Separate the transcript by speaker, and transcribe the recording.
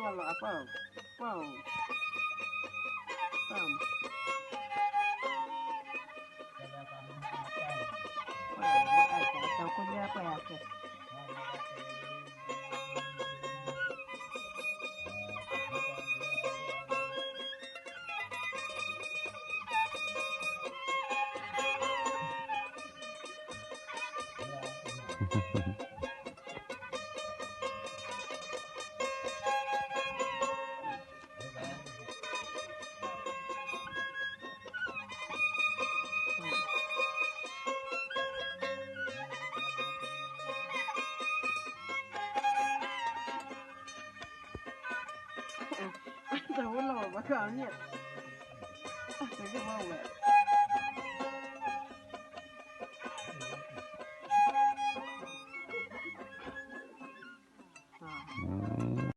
Speaker 1: walau apa? Wow. Pam. Tahu kuliah apa ya? Tahu lo bakal niat. Ah, saya mau